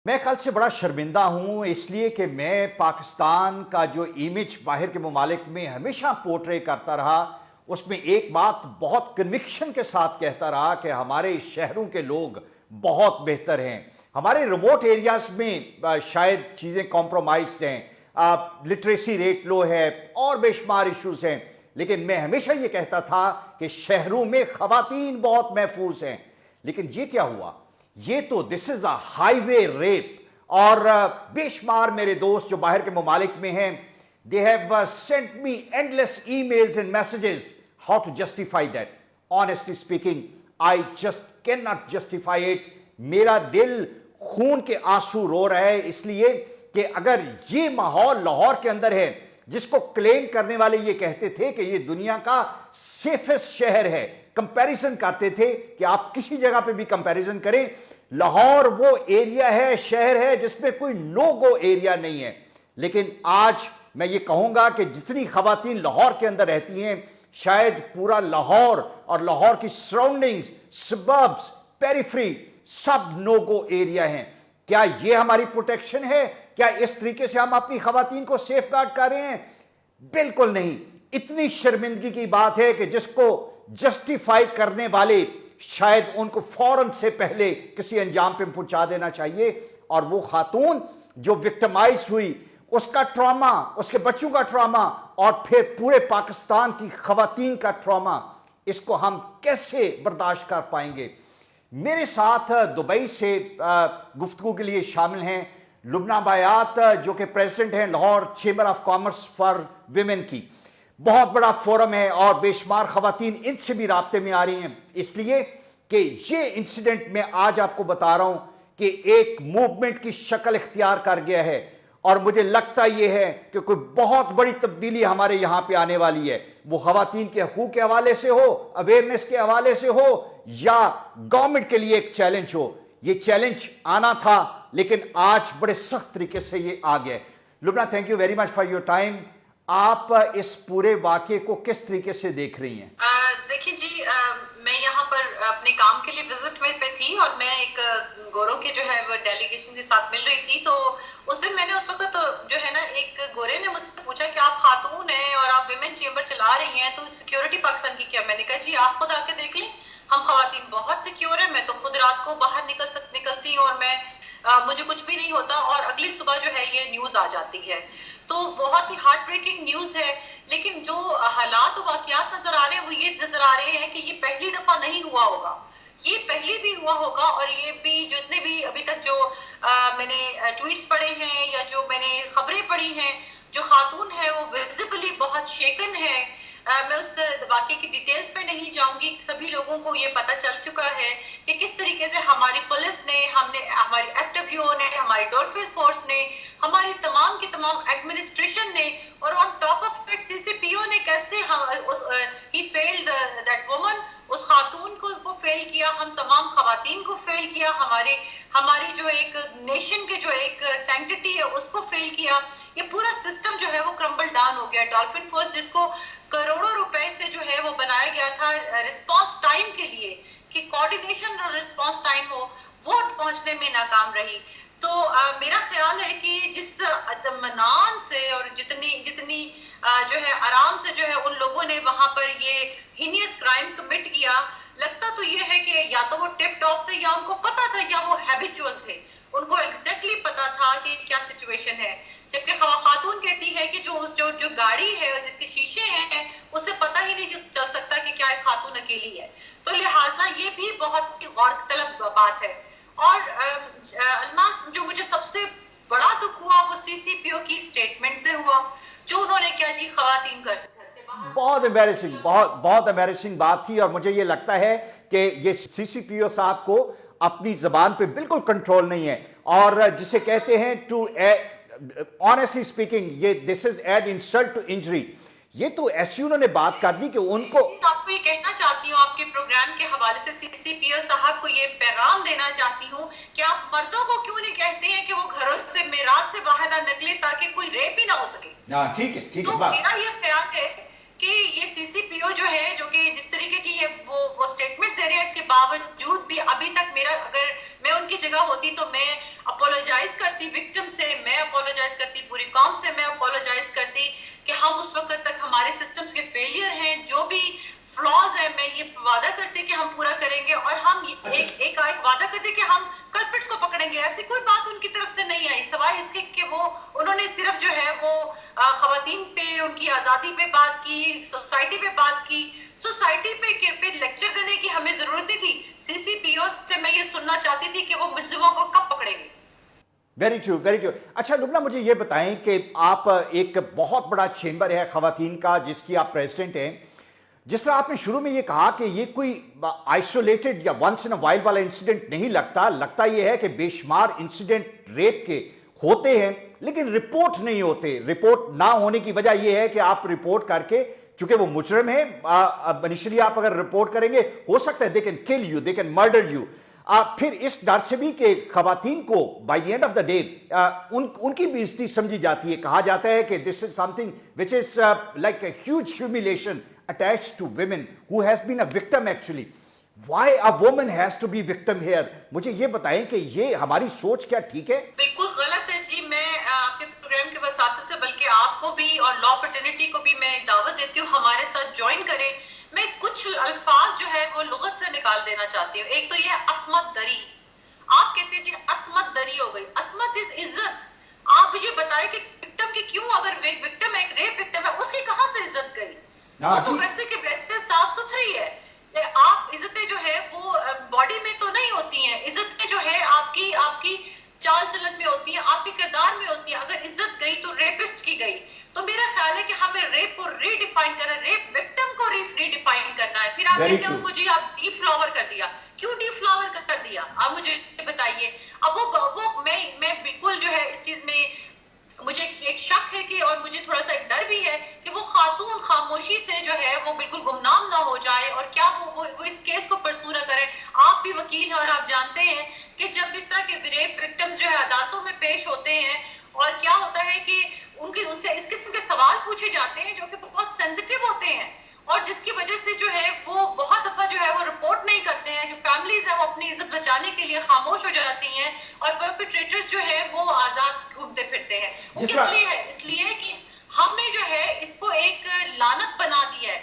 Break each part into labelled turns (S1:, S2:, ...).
S1: मैं कल से बड़ा शर्मिंदा हूं इसलिए कि मैं पाकिस्तान का जो इमेज बाहर के ममालिक में हमेशा पोर्ट्रे करता रहा, उसमें एक बात बहुत कन्विक्शन के साथ कहता रहा कि हमारे शहरों के लोग बहुत बेहतर हैं, हमारे रिमोट एरियाज में शायद चीज़ें कॉम्प्रोमाइज्ड हैं, लिटरेसी रेट लो है और बेशुमार इश्यूज हैं, लेकिन मैं हमेशा ये कहता था कि शहरों में ख़वातीन बहुत महफूज हैं। लेकिन ये क्या हुआ, ये तो this is a highway rape. और बेशुमार मेरे दोस्त जो बाहर के ममालिक में हैं, they have sent me endless emails and messages how to justify that. Honestly speaking I just can not justify it. मेरा दिल खून के आंसू रो रहा है इसलिए कि अगर ये माहौल लाहौर के अंदर है, जिसको क्लेम करने वाले ये कहते थे कि ये दुनिया का सेफेस्ट शहर है, कंपैरिजन करते थे कि आप किसी जगह पे भी कंपैरिजन करें, लाहौर वो एरिया है, शहर है जिसमें कोई नो गो एरिया नहीं है। लेकिन आज मैं ये कहूंगा कि जितनी खवातीन लाहौर के अंदर रहती हैं, शायद पूरा लाहौर और लाहौर की सराउंडिंग्स, सबर्ब्स, पेरिफेरी सब नो गो एरिया हैं। क्या ये हमारी प्रोटेक्शन है? क्या इस तरीके से हम अपनी खवातीन को सेफ गार्ड कर रहे हैं? बिल्कुल नहीं। इतनी शर्मिंदगी की बात है कि जिसको जस्टिफाई करने वाले शायद उनको फौरन से पहले किसी अंजाम पे पहुंचा देना चाहिए। और वो खातून जो विक्टिमाइज हुई, उसका ट्रॉमा, उसके बच्चों का ट्रॉमा और फिर पूरे पाकिस्तान की खवातीन का ट्रॉमा, इसको हम कैसे बर्दाश्त कर पाएंगे? मेरे साथ दुबई से गुफ्तगू के लिए शामिल हैं लुबना बायात, जो कि प्रेसिडेंट हैं Lahore chamber of commerce for women की। बहुत बड़ा फोरम है और बेशुमार खवातीन इनसे भी राब्ते में आ रही हैं, इसलिए कि ये इंसिडेंट मैं आज आपको बता रहा हूं कि एक मूवमेंट की शक्ल इख्तियार कर गया है। और मुझे लगता यह है कि कोई बहुत बड़ी तब्दीली हमारे यहां पे आने वाली है, वो खवातीन के हकूक के हवाले से हो, अवेयरनेस के हवाले से हो, या गवर्नमेंट के लिए एक चैलेंज हो। ये चैलेंज आना था, लेकिन आज बड़े सख्त तरीके से ये आ गया। Lubna, thank you very much for your time. आप इस पूरे वाकये को किस तरीके से देख रही हैं?
S2: देखिए जी, मैं यहाँ पर अपने काम के लिए विजिट में पे थी और मैं एक गोरों के जो है वो डेलीगेशन के साथ मिल रही थी। तो उस दिन मैंने उस वक्त जो है ना, एक गोरे ने मुझसे पूछा कि आप खातून हैं और आप विमेन चेंबर चला रही हैं, तो सिक्योरिटी पाकिस्तान की क्या? मैंने कहा जी आप खुद आके देख लें, हम खवातीन बहुत सिक्योर है। मैं तो खुद रात को बाहर निकलती हूँ और मुझे कुछ भी नहीं होता और अगली सुबह जो है ये न्यूज आ जाती है। तो बहुत ही हार्ट ब्रेकिंग न्यूज है। लेकिन जो हालात और वाकयात नजर आ रहे हैं वो ये नजर आ रहे हैं कि ये पहली दफा नहीं हुआ होगा, ये पहले भी हुआ होगा। और ये भी जितने भी अभी तक जो मैंने ट्वीट्स पढ़े हैं या जो मैंने खबरें पढ़ी हैं, जो खातून है वो विजिबली बहुत शेकन है। मैं उस वाकये की डिटेल्स पे नहीं जाऊंगी, सभी लोगों को ये पता चल चुका है कि किस तरीके से हमारी पुलिस ने, हमारी एफडब्ल्यूओ ने, हमारी डोरफिल फोर्स ने, हमारी तमाम की तमाम एडमिनिस्ट्रेशन ने, और on top of it CCPO ने कैसे ही फेल्ड दैट वुमन, उस खातून को फेल किया, हम तमाम खवातीन को फेल किया, हमारी जो एक नेशन के जो एक सैंक्टिटी है उसको फेल किया। ये पूरा सिस्टम जो है वो क्रम्बल डाउन हो गया। डॉल्फिन फोर्स जिसको करोड़ों रुपए से जो है वो बनाया गया था रिस्पांस टाइम के लिए, कि कोऑर्डिनेशन और रिस्पांस टाइम हो, वो पहुंचने में नाकाम रही। तो मेरा ख्याल है कि जिस इत्मीनान से और जितनी जो है आराम से जो है उन लोगों ने वहां पर ये हीनियस क्राइम कमिट किया, लगता तो ये है कि या तो वो टिप्ड ऑफ थे या उनको पता था या वो हैबिचुअल थे, उनको एग्जैक्टली पता था कि क्या सिचुएशन है। जबकि खातून कहती है कि जो गाड़ी है जिसके शीशे हैं उससे पता ही नहीं चल सकता कि क्या एक खातून अकेली है। तो लिहाजा ये भी बहुत ही गौर तलब बात है। और अलमास, जो मुझे सबसे बड़ा दुख हुआ वो सीसीपीओ की स्टेटमेंट से हुआ, जो उन्होंने क्या जी खवातीन कर सकते,
S1: बहुत एम्बैरेसिंग, बहुत एम्बैरेसिंग बात थी। और मुझे ये लगता है कि ये सीसीपीओ साहब को अपनी जबान पे बिल्कुल कंट्रोल नहीं है, और जिसे कहते हैं टू ऑनेस्टली स्पीकिंग, ये this is add insult to injury. ये तो ऐसी उन्होंने बात कर दी कि उनको,
S2: आपको ये कहना चाहती हूँ, आपके प्रोग्राम के हवाले से सीसीपीओ साहब को ये पैगाम देना चाहती हूँ कि आप मर्दों को क्यों नहीं कहते हैं कि वो घरों से मेराज से बाहर ना निकले ताकि कोई रेप ही ना हो सके।
S1: ठीक है।
S2: तो मेरा ये ख्याल है कि ये सीसीपीओ जो है, जो कि जिस तरीके की ये वो स्टेटमेंट्स दे रहे हैं, इसके बावजूद भी अभी तक अगर मैं उनकी जगह होती तो मैं अपोलोजाइज اپولوجائز کرتی وکٹم سے, میں اپولوجائز کرتی پوری قوم سے, میں اپولوجائز کرتی کہ ہم اس وقت تک ہمارے سسٹمز کے فیلئر ہیں, جو بھی فلاز ہے, میں یہ وعدہ کرتے کہ ہم پورا کریں گے, اور ہم ایک وعدہ کرتے کہ ہم کلپٹس کو پکڑیں گے. ایسی کوئی بات ان کی طرف سے نہیں آئی, سوائے اس کے کہ وہ انہوں نے صرف جو ہے وہ خواتین پہ, ان کی آزادی پہ بات کی, سوسائٹی پہ بات کی. سوسائٹی پہ لیکچر دینے کی ہمیں ضرورت نہیں تھی. سی سی پی او سے میں یہ سننا چاہتی تھی کہ وہ مجرموں کو کب پکڑیں گے.
S1: Very true, very true. اچھا لبنہ, مجھے یہ بتائیں کہ آپ ایک بہت بڑا چیمبر ہے خواتین کا جس کی آپ پریزیڈنٹ ہیں. جس طرح آپ نے شروع میں یہ کہا کہ یہ کوئی آئسولیٹڈ یا ونس ان وائل والا انسیڈنٹ نہیں لگتا یہ ہے کہ بے شمار انسیڈنٹ ریپ کے ہوتے ہیں لیکن رپورٹ نہیں ہوتے. رپورٹ نہ ہونے کی وجہ یہ ہے کہ آپ رپورٹ کر کے, چونکہ وہ مجرم ہے, انیشلی آپ اگر رپورٹ کریں گے ہو سکتا ہے they can kill you, they can murder you. پھر اس ڈر سے بھی کہ خواتین کو by the end of the day ان کی بے عزتی سمجھی جاتی ہے. کہا جاتا ہے کہ this is something which is like a huge humiliation attached to women who has been a victim actually. Why a woman has to be victim here? مجھے یہ بتائیں کہ یہ ہماری سوچ کیا ٹھیک ہے؟
S2: بالکل غلط ہے جی. میں آپ کے پروگرام کے وساطے سے بلکہ آپ کو بھی اور لا فرٹرنٹی کو بھی میں دعوت دیتی ہوں ہمارے ساتھ جوائن کریں. میں کچھ الفاظ جو ہے وہ لغت سے نکال دینا چاہتی ہوں. ایک تو یہ ہے عصمت دری. آپ کہتے ہیں جی عصمت دری ہو گئی. عصمت از عزت. آپ مجھے بتائیں کہ وکٹم کی کیوں, اگر وکٹم ایک ریپ وکٹم ہے, اس کی کہاں سے عزت گئی؟ وہ تو ویسے کہ ویسے صاف ستھری ہے. آپ عزتیں جو ہے وہ باڈی میں تو نہیں ہوتی ہیں, عزتیں جو ہے آپ کی چال چلن میں ہوتی ہیں, آپ کے کردار میں ہوتی ہیں. اگر عزت گئی تو ریپسٹ کی گئی. تو میرا خیال ہے کہ ہمیں ریپ کو ری ڈیفائن کرنا ہے, ریپ وکٹم کو ری ڈیفائن کرنا ہے. پھر آپ کہتے ہیں ان کو جی آپ ڈی فلاور کر دیا. کیوں ڈی فلاور کر دیا آپ مجھے بتائیے. اب وہ میں بالکل جو ہے اس چیز میں مجھے ایک شک ہے کہ, اور مجھے تھوڑا سا ایک ڈر بھی ہے کہ وہ خاتون خاموشی سے جو ہے وہ بالکل گمنام نہ ہو جائے, اور کیا وہ اس کیس کو پرسو نہ کرے. آپ بھی وکیل ہیں اور آپ جانتے ہیں کہ جب اس طرح کے ریپ وکٹم جو ہے عدالتوں میں پیش ہوتے ہیں, اور کیا ہوتا ہے کہ ان سے اس قسم کے سوال پوچھے جاتے ہیں جو کہ بہت سینسیٹیو ہوتے ہیں, اور جس کی وجہ سے جو ہے وہ بہت دفعہ جو ہے وہ رپورٹ نہیں کرتے ہیں. جو فیملیز ہیں وہ اپنی عزت بچانے کے لیے خاموش ہو جاتی ہیں, اور پرپیٹریٹرز جو ہے وہ آزاد گھومتے پھرتے ہیں. کس لیے ہے؟ اس لیے کہ ہم نے جو ہے اس کو ایک لعنت بنا دیا ہے.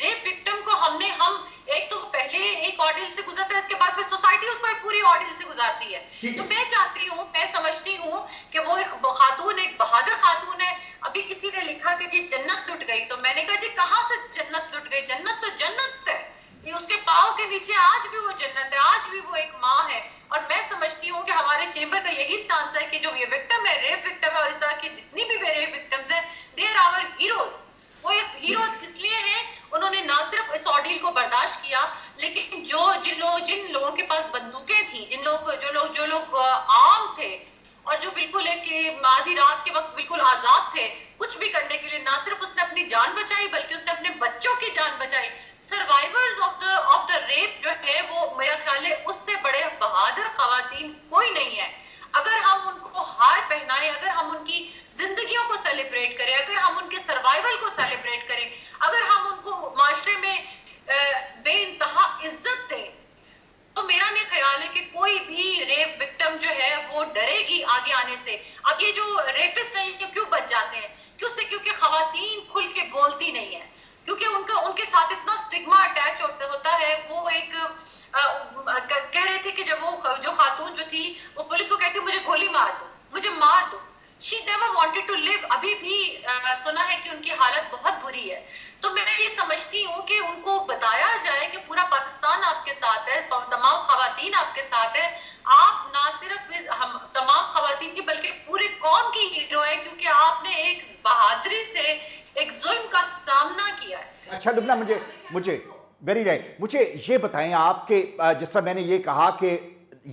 S2: ریپ وکٹم کو ہم ایک تو پہلے ایک آرڈر سے گزرتا ہے, اس کے بعد پھر سوسائٹی اس کو ایک پوری آرڈر سے گزارتی ہے. تو میں چاہتی ہوں, میں سمجھتی ہوں کہ وہ ایک خاتون, ایک بہادر خاتون ہے. ابھی کسی نے لکھا کہ جی جنت لٹ گئی, تو میں نے کہا جی کہاں سے جنت لٹ گئی؟ جنت تو جنت ہے, یہ اس کے پاؤں کے نیچے آج بھی وہ جنت ہے, آج بھی وہ ایک ماں ہے. اور میں سمجھتی ہوں کہ ہمارے چیمبر کا یہی سٹانس ہے کہ جو یہ وکٹم ہے, ریپ وکٹم ہے, اور اس طرح کی جتنی بھی ریپ وکٹمز ہیں, دے آر آور ہیروز. وہ ایک ہیروز اس لیے ہیں, انہوں نے نہ صرف اس آرڈیل کو برداشت کیا, لیکن جن لوگوں کے پاس بندوقیں تھیں, جو لوگ عام تھے, اور جو بالکل ایک آدھی رات کے وقت بالکل آزاد تھے کچھ بھی کرنے کے لیے, نہ صرف اس نے اپنی جان بچائی بلکہ اس نے اپنے بچوں کی جان بچائی. سروائیورز آف دا ریپ جو ہے وہ میرا خیال ہے اس سے بڑے بہادر خواتین کوئی نہیں ہے. اگر ہم ان کو ہار پہنائیں, اگر ہم ان کی زندگیوں کو سیلیبریٹ کریں, اگر ہم ان کے سروائیول کو سیلیبریٹ کریں, اگر ہم ان کو معاشرے میں بے انتہا عزت دیں, تو میرا نہیں خیال ہے کہ کوئی بھی ریپ وکٹم جو ہے وہ ڈرے گی آگے آنے سے. اب یہ جو ریپسٹ ہیں یہ کیوں بچ جاتے ہیں؟ کیونکہ خواتین کھل کے بولتی نہیں ہے, کیونکہ ان کے ساتھ اتنا سٹگما اٹیچ ہوتا ہے. وہ ایک کہہ رہے تھے کہ جب وہ جو خاتون جو تھی وہ پولیس کو کہتی مجھے گولی مار دو, مجھے مار دو. She never wanted to live. ابھی بھی سنا ہے کہ ان کی حالت بہت بری ہے. تو میں یہ سمجھتی ہوں کہ ان کو بتایا جائے کہ پورا پاکستان آپ کے ساتھ ہے, تمام خواتین آپ کے ساتھ ہے. آپ نہ صرف ہم تمام خواتین کی بلکہ پورے قوم کی ہیرو ہے, کیونکہ آپ نے ایک بہادری سے ایک ظلم کا سامنا کیا ہے.
S1: اچھا لبنہ, مجھے ویری رائٹ, مجھے یہ بتائیں آپ کہ جس طرح میں نے یہ کہا کہ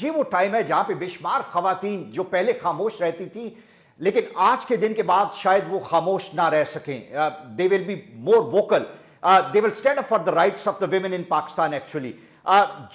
S1: یہ وہ ٹائم ہے جہاں پہ بے شمار خواتین جو پہلے خاموش رہتی تھی لیکن آج کے دن کے بعد شاید وہ خاموش نہ رہ سکیں. they will be more vocal. They will stand up for the rights of the women in Pakistan actually.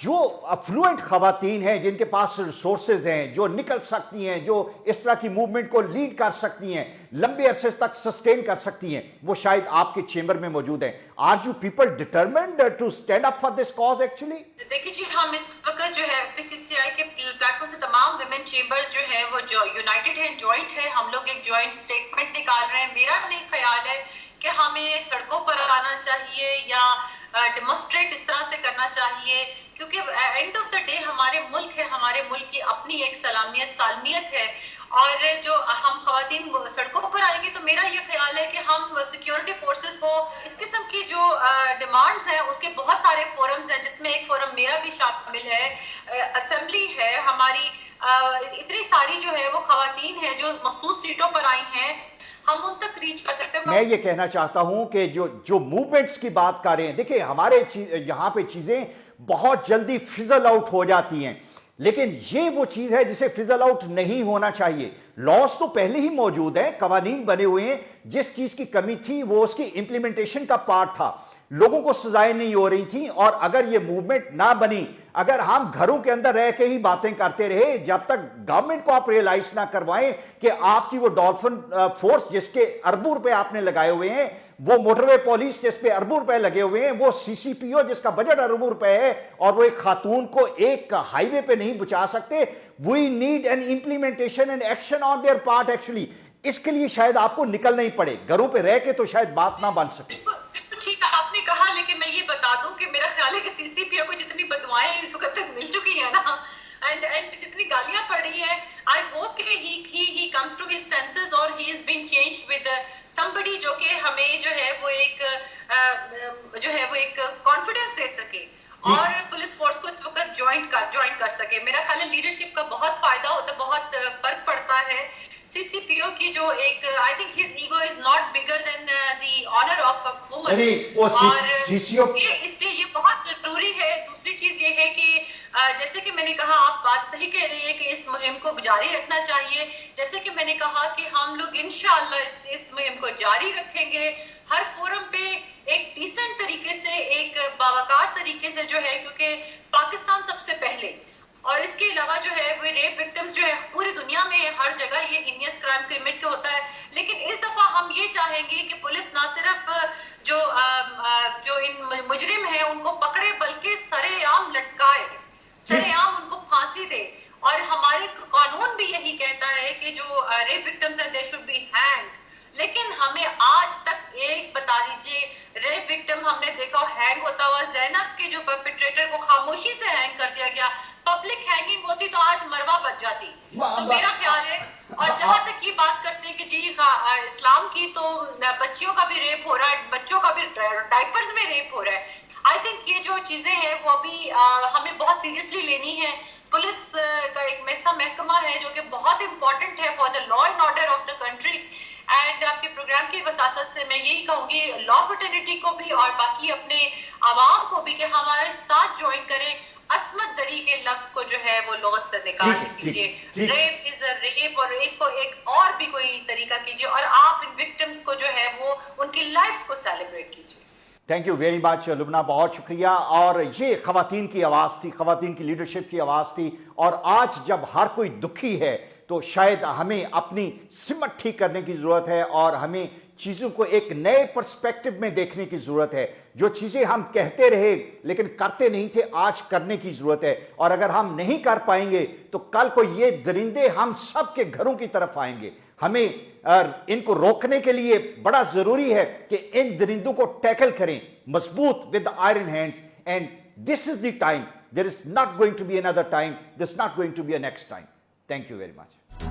S1: जो अफ्लुएंट खवातीन हैं, जिनके पास रिसोर्सेज हैं, जो निकल सकती हैं, जो इस तरह की मूवमेंट को लीड कर सकती हैं, लंबे अरसे तक सस्टेन कर सकती हैं, वो शायद आपके चेंबर में मौजूद हैं. Are you people determined to stand up for this cause actually?
S2: देखिए जी, हम इस वक्त जो है पीसीसीआई के प्लेटफॉर्म से तमाम विमेन चेंबर्स जो है वो यूनाइटेड है, जॉइंट है. हम लोग एक जॉइंट स्टेटमेंट निकाल रहे हैं. मेरा नहीं ख्याल है कि हमें सड़कों पर आना चाहिए या डेमोस्ट्रेट इस तरह से करना चाहिए, क्योंकि एंड ऑफ द डे हमारे मुल्क है, हमारे मुल्क की अपनी एक सालमियत है. और जो हम खवातीन सड़कों पर आएंगे तो मेरा ये ख्याल है कि हम सिक्योरिटी फोर्सेस को इस किस्म की जो डिमांड्स हैं उसके बहुत सारे फोरम्स हैं, जिसमें एक फोरम मेरा भी शामिल है, असेंबली है हमारी. इतनी सारी जो है वो खवातीन है जो मखसूस सीटों पर आई हैं, हम उन तक रीच कर सकते हैं.
S1: मैं ये कहना चाहता हूं कि जो मूवमेंट्स की बात कर रहे हैं, देखिए हमारे यहाँ पे चीजें बहुत जल्दी फिजल आउट हो जाती हैं, लेकिन ये वो चीज है जिसे फिजल आउट नहीं होना चाहिए. लॉस तो पहले ही मौजूद है, कवानीन बने हुए हैं. जिस चीज की कमी थी वो उसकी इंप्लीमेंटेशन का पार्ट था. लोगों को सजाएं नहीं हो रही थी, और अगर ये मूवमेंट ना बनी, अगर हम घरों के अंदर रह के ही बातें करते रहे, जब तक गवर्नमेंट को आप रियलाइज ना करवाएं कि आपकी वो डॉल्फिन फोर्स जिसके अरबों रुपए आपने लगाए हुए हैं, वो मोटरवे पुलिस जिस पे अरबों रुपए लगे हुए हैं, वो सीसीपीओ जिसका बजट अरबों रुपए है, और वो एक खातून को एक हाईवे पे नहीं बचा सकते. We need an implementation and action on their part actually. इसके लिए शायद आपको निकलना ही पड़े. घरों पे रह के तो शायद बात ना बन सके.
S2: ठीक है, आपने कहा, लेकिन मैं ये बता दूं कि मेरा ख्याल है कि सीसीपीओ को जितनी बदुआएं इस वक्त तक मिल चुकी है ना, एंड जितनी गालियां पड़ी हैं, आई होप कि he comes to his senses और he is been changed with somebody जो कि हमें जो है वो एक कॉन्फिडेंस दे सके और पुलिस फोर्स को इस वक्त ज्वाइन कर सके. मेरा ख्याल है लीडरशिप का बहुत फायदा होता है, बहुत फर्क पड़ता है. सीसीपीओ की जो एक, I think his ego is not bigger than the honour of a woman, और इसलिए ये बहुत जरूरी है. दूसरी चीज ये है कि जैसे कि मैंने कहा, आप बात सही कह रही है कि इस मुहिम को जारी रखना चाहिए. जैसे कि मैंने कहा कि हम लोग इंशाअल्लाह इस मुहिम को जारी रखेंगे, हर फोरम पे एक डिसेंट तरीके से, एक बावकार तरीके से जो है, क्योंकि पाकिस्तान सबसे पहले, और इसके अलावा जो है वो रेप विक्टिम्स जो है पूरी दुनिया में हर जगह ये हीनियस क्राइम कमिट के होता है. लेकिन इस दफा हम ये चाहेंगे कि पुलिस ना सिर्फ जो इन मुजरिम है उनको पकड़े, बल्कि सरेआम लटकाए, सरेआम उनको फांसी दे. और हमारे कानून भी यही कहता है कि जो रेप विक्टिम्स हैं दे शुड बी हैंग्ड. लेकिन हमें आज तक एक बता दीजिए रेप विक्टिम हमने देखा हैंग होता हुआ. ज़ैनब के जो परपेट्रेटर को खामोशी से हैंग कर दिया गया. पब्लिक हैंगिंग होती तो आज मरवा बच जाती. तो मेरा ख्याल है, और जहां तक ये बात करते हैं कि जी इस्लाम की, तो बच्चियों का भी रेप हो रहा है, बच्चों का भी डायपर्स में रेप हो रहा है. आई थिंक ये जो चीजें हैं वो अभी हमें बहुत सीरियसली लेनी है. पुलिस का एक ऐसा महकमा है जो कि बहुत इंपॉर्टेंट है for the law and order of the country. And आपके प्रोग्राम की वसासत से मैं यही कहूंगी लॉ फर्टर्निटी को भी और बाकी अपने आवाम को भी कि हमारे साथ ज्वाइन करें. असमत दरी के लफ्ज को जो है वो लुगत से निकाल दीजिए. रेप इज अ रेप, और इसको एक और भी कोई तरीका कीजिए, और आप इन विक्टिम्स को जो है वो उनकी लाइफ्स को सेलिब्रेट कीजिए.
S1: Thank you very much Lubna, बहुत शुक्रिया. और ये खवातीन की आवाज़ थी, खवातीन की लीडरशिप की आवाज़ थी. और आज जब हर कोई दुखी है तो शायद हमें अपनी सिमट ठीक करने की ज़रूरत है, और हमें चीज़ों को एक नए पर्सपेक्टिव में देखने की ज़रूरत है. जो चीज़ें हम कहते रहे लेकिन करते नहीं थे, आज करने की ज़रूरत है. और अगर हम नहीं कर पाएंगे तो कल को ये दरिंदे हम सब के घरों की तरफ आएंगे. हमें इनको रोकने के लिए बड़ा ज़रूरी है कि इन दरिंदों को टैकल करें मजबूत with iron hands. And this is the time. There is not going to be another time. This not going to be a next time. Thank you very much.